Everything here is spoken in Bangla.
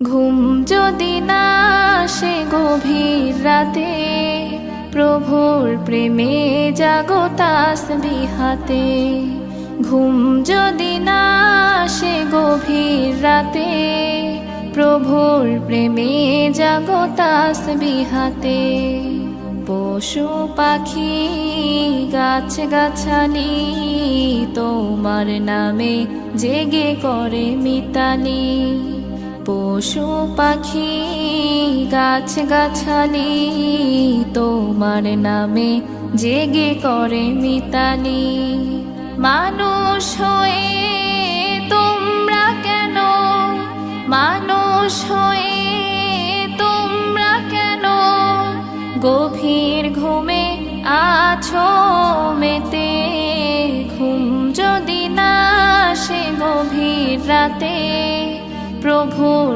ঘুম যদি না আসে গভীর রাতে, প্রভুর প্রেমে জাগো তাসবিহাতে। ঘুম যদি না আসে গভীর রাতে, প্রভুর প্রেমে জাগো তাসবিহাতে। পশু পাখি গাছ গাছালি তোমার নামে জেগে করে মিতালি। পশু পাখি গাছ গাছালি তোমার নামে জেগে করে মিতালি। মানুষ হয়ে তোমরা কেন, মানুষ হয়ে তোমরা কেন গভীর ঘুমে আছো মেতে। ঘুম যদি না আসে গভীর রাতে, প্রভুর